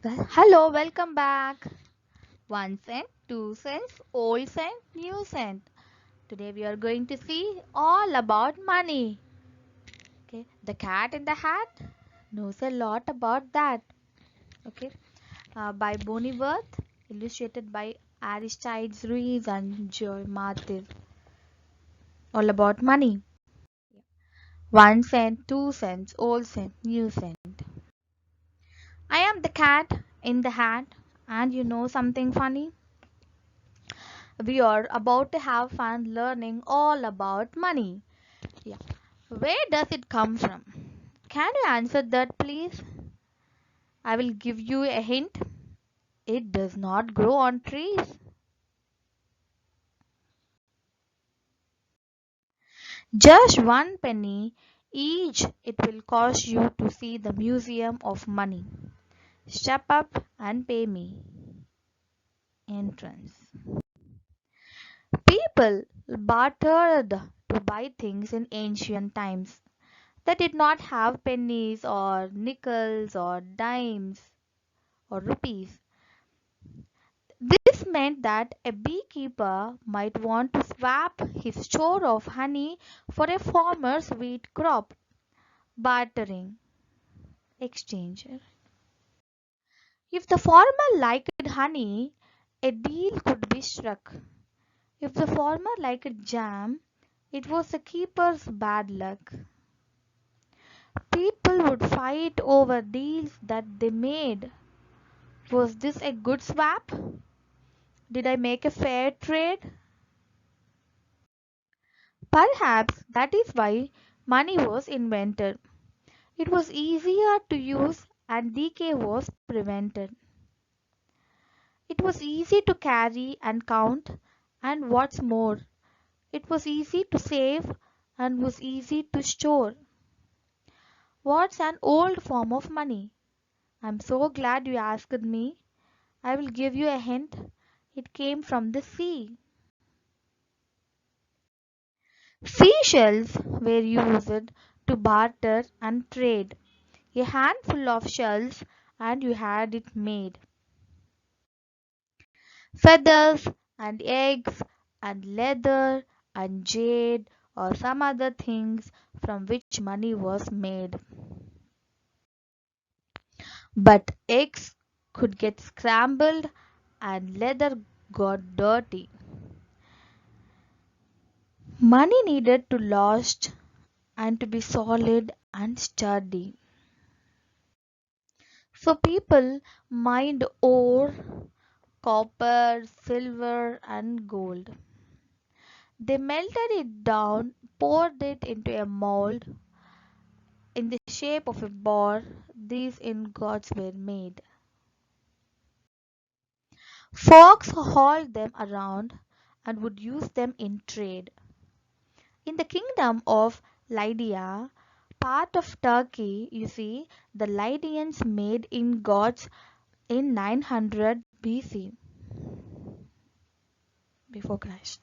Hello, welcome back. 1 cent, 2 cents, old cent, new cent. Today we are going to see all about money. Okay, the cat in the hat knows a lot about that. Okay, by Bonnie Worth, illustrated by Aristides Ruiz and Joy Martir. All about money. 1 cent, 2 cents, old cent, new cent. I am the cat in the hat, and you know something funny? We are about to have fun learning all about money. Yeah. Where does it come from? Can you answer that, please? I will give you a hint. It does not grow on trees. Just 1 penny each it will cost you to see the Museum of Money. Step up and pay me. Entrance. People bartered to buy things in ancient times. They did not have pennies or nickels or dimes or rupees. This meant that a beekeeper might want to swap his store of honey for a farmer's wheat crop. Bartering, exchange. If the farmer liked honey, a deal could be struck. If the farmer liked jam, it was the keeper's bad luck. People would fight over deals that they made. Was this a good swap? Did I make a fair trade? Perhaps that is why money was invented. It was easier to use and decay was prevented. It was easy to carry and count, and what's more, it was easy to save and was easy to store. What's an old form of money? I'm so glad you asked me. I will give you a hint. It came from the sea. Seashells were used to barter and trade. A handful of shells and you had it made. Feathers and eggs and leather and jade or some other things from which money was made. But eggs could get scrambled and leather got dirty. Money needed to last and to be solid and sturdy. So people mined ore, copper, silver, and gold. They melted it down, poured it into a mold in the shape of a bar. These ingots were made. Folks hauled them around and would use them in trade. In the kingdom of Lydia, part of Turkey, you see, the Lydians made ingots in 900 BC before Christ.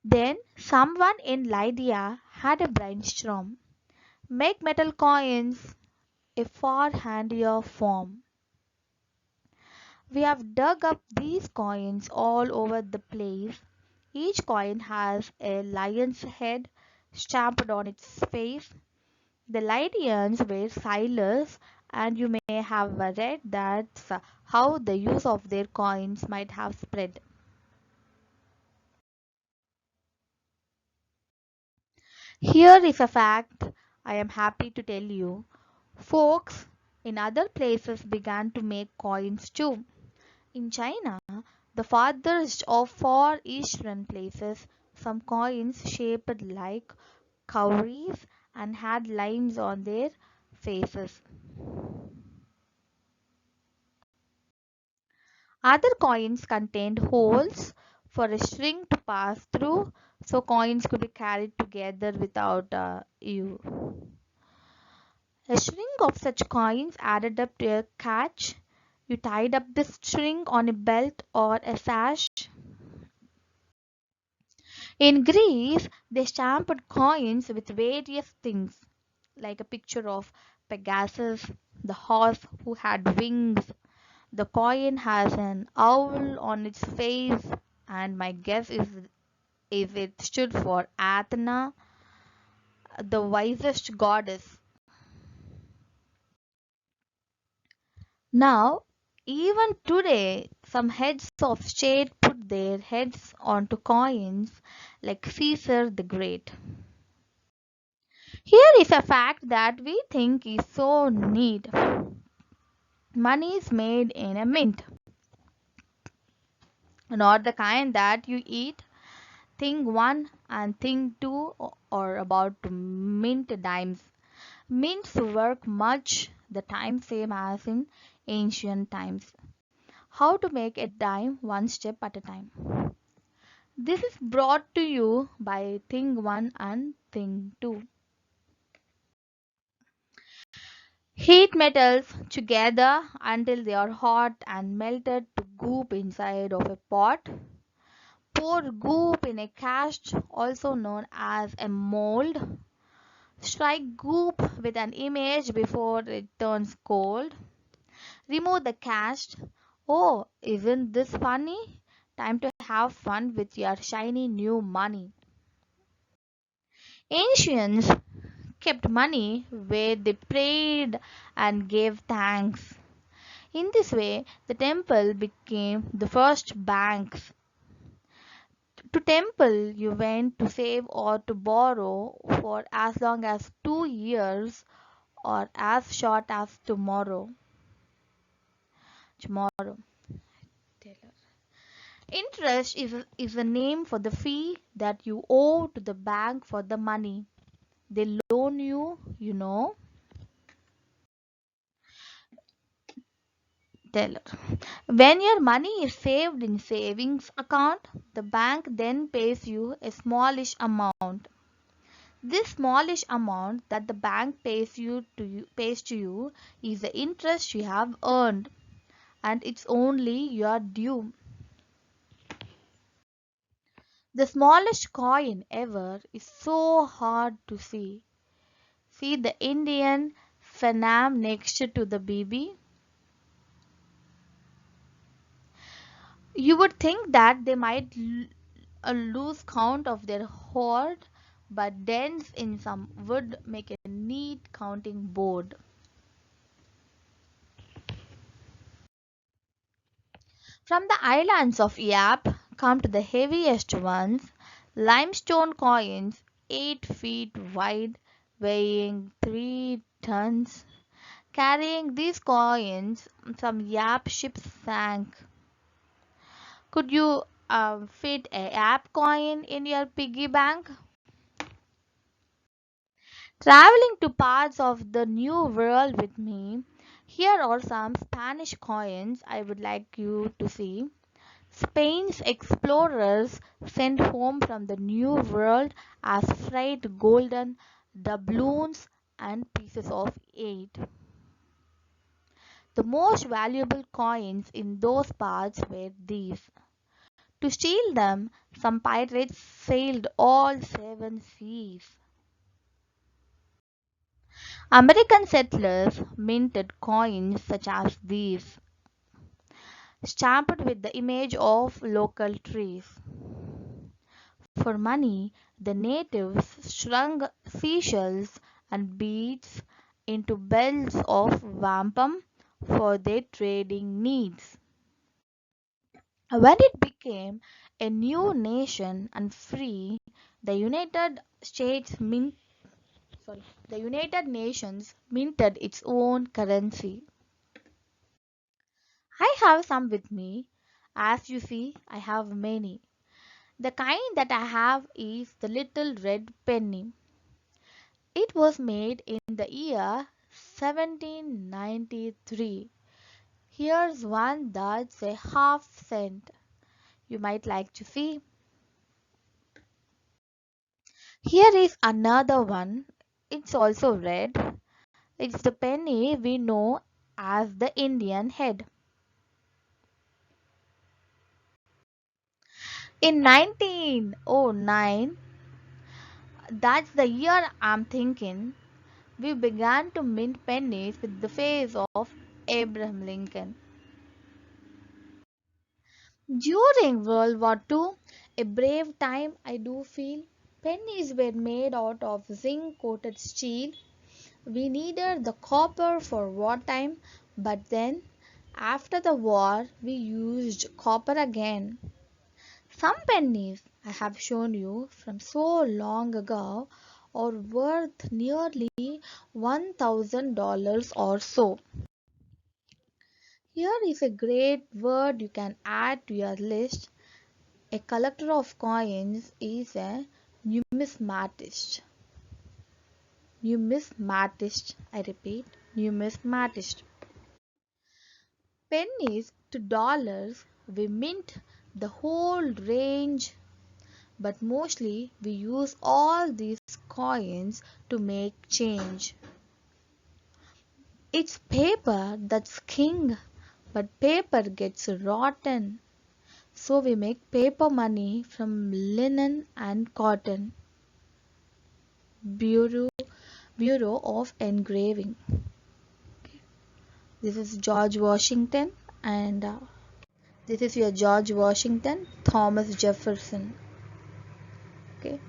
Then someone in Lydia had a brainstorm. Make metal coins a far handier form. We have dug up these coins all over the place. Each coin has a lion's head stamped on its face. The Lydians were sailors, and you may have read that's how the use of their coins might have spread. Here is a fact I am happy to tell you. Folks in other places began to make coins too. In China, the farthest of far eastern places, some coins shaped like cowries and had lines on their faces. Other coins contained holes for a string to pass through, so coins could be carried together without you. A string of such coins added up to a catch. You tied up the string on a belt or a sash. In Greece, they stamped coins with various things, like a picture of Pegasus, the horse who had wings. The coin has an owl on its face, and my guess is it stood for Athena, the wisest goddess. Now, even today, some heads of state put their heads onto coins like Caesar the Great. Here is a fact that we think is so neat. Money is made in a mint, not the kind that you eat. Thing 1 and thing 2 are about to mint dimes. Mints work much the time same as in ancient times. How to make a dime one step at a time. This is brought to you by thing 1 and thing 2. Heat metals together until they are hot and melted to goop inside of a pot. Pour goop in a cast, also known as a mold. Strike goop with an image before it turns cold. Remove the cast. Oh, isn't this funny? Time to have fun with your shiny new money. Ancients kept money where they prayed and gave thanks. In this way, the temple became the first banks. To temple you went to save or to borrow for as long as 2 years or as short as tomorrow. Tomorrow. Interest is a name for the fee that you owe to the bank for the money they loan you, you know. Teller. When your money is saved in savings account, the bank then pays you a smallish amount. This smallish amount that the bank pays to you is the interest you have earned, and it's only your due. The smallest coin ever is so hard to see. See the Indian phenom next to the BB? You would think that they might lose count of their hoard, but dents in some would make a neat counting board. From the islands of Yap come to the heaviest ones, limestone coins 8 feet wide, weighing 3 tons. Carrying these coins, some Yap ships sank. Could you fit a Yap coin in your piggy bank? Traveling to parts of the New World with me, here are some Spanish coins I would like you to see. Spain's explorers sent home from the New World as freight golden doubloons and pieces of eight. The most valuable coins in those parts were these. To steal them, some pirates sailed all 7 seas. American settlers minted coins such as these, stamped with the image of local trees. For money, the natives strung seashells and beads into belts of wampum for their trading needs. When it became a new nation and free, the the United Nations minted its own currency. I have some with me. As you see, I have many. The kind that I have is the little red penny. It was made in the year 1793. Here's one that's a half cent. You might like to see. Here is another one. It's also red. It's the penny we know as the Indian head. In 1909, that's the year I'm thinking, we began to mint pennies with the face of Abraham Lincoln. During World War II, a brave time I do feel, pennies were made out of zinc coated steel. We needed the copper for wartime, but then, after the war, we used copper again. Some pennies I have shown you from so long ago are worth nearly $1,000 or so. Here is a great word you can add to your list. A collector of coins is a numismatist. Numismatist, I repeat, numismatist. Pennies to dollars, we mint the whole range, but mostly we use all these coins to make change. It's paper that's king, but paper gets rotten. So we make paper money from linen and cotton. Bureau, Bureau of Engraving. This is George Washington, and this is your George Washington, Thomas Jefferson. Okay.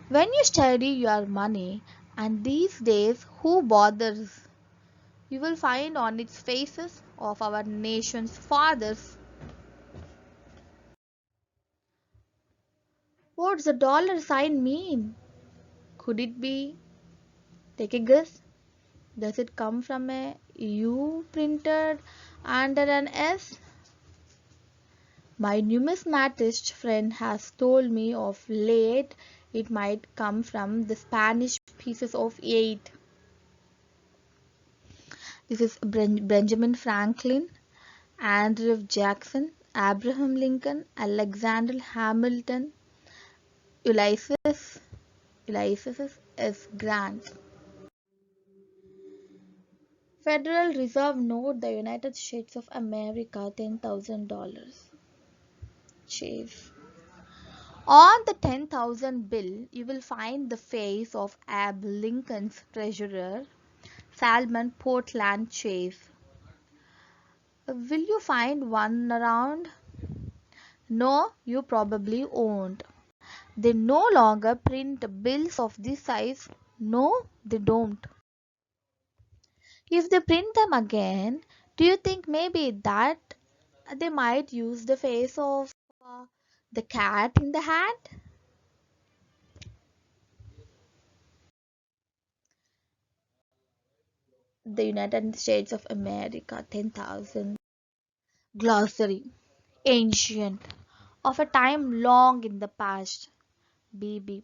When you study your money, and these days, who bothers? You will find on its faces of our nation's fathers. What's the dollar sign mean? Could it be? Take a guess. Does it come from a U printed under an S? My numismatist friend has told me of late it might come from the Spanish pieces of 8. This is Benjamin Franklin, Andrew Jackson, Abraham Lincoln, Alexander Hamilton, Ulysses, Ulysses S. Grant. Federal Reserve note, the United States of America, $10,000. Chase. On the 10,000 bill, you will find the face of Abe Lincoln's treasurer, Salmon Portland Chase. Will you find one around? No, you probably won't. They no longer print bills of this size. No, they don't. If they print them again, do you think maybe that they might use the face of the cat in the hat? The United States of America 10,000. Glossary. Ancient. Of a time long in the past. BB.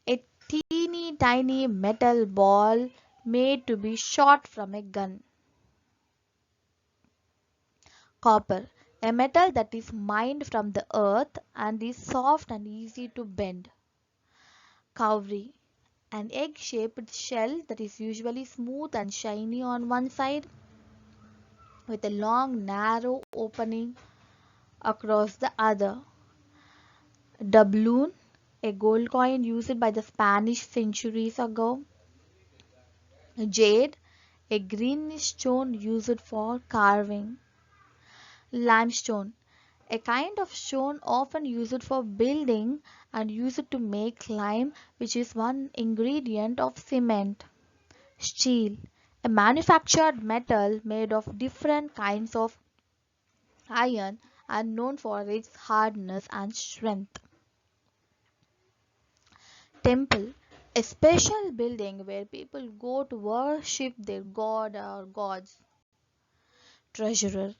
A teeny tiny metal ball made to be shot from a gun. Copper. A metal that is mined from the earth and is soft and easy to bend. Cowrie. An egg-shaped shell that is usually smooth and shiny on one side with a long narrow opening across the other. Doubloon, a gold coin used by the Spanish centuries ago. Jade, a greenish stone used for carving. Limestone, a kind of stone often used for building and used to make lime, which is one ingredient of cement. Steel, a manufactured metal made of different kinds of iron and known for its hardness and strength. Temple, a special building where people go to worship their god or gods. Treasurer,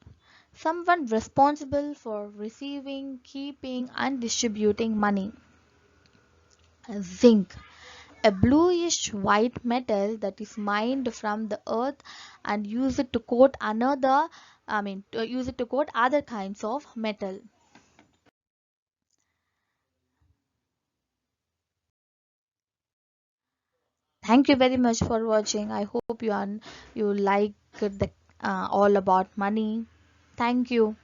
someone responsible for receiving, keeping, and distributing money. Zinc, a bluish white metal that is mined from the earth and used to coat use it to coat other kinds of metal. Thank you very much for watching. I hope you like the all about money. Thank you.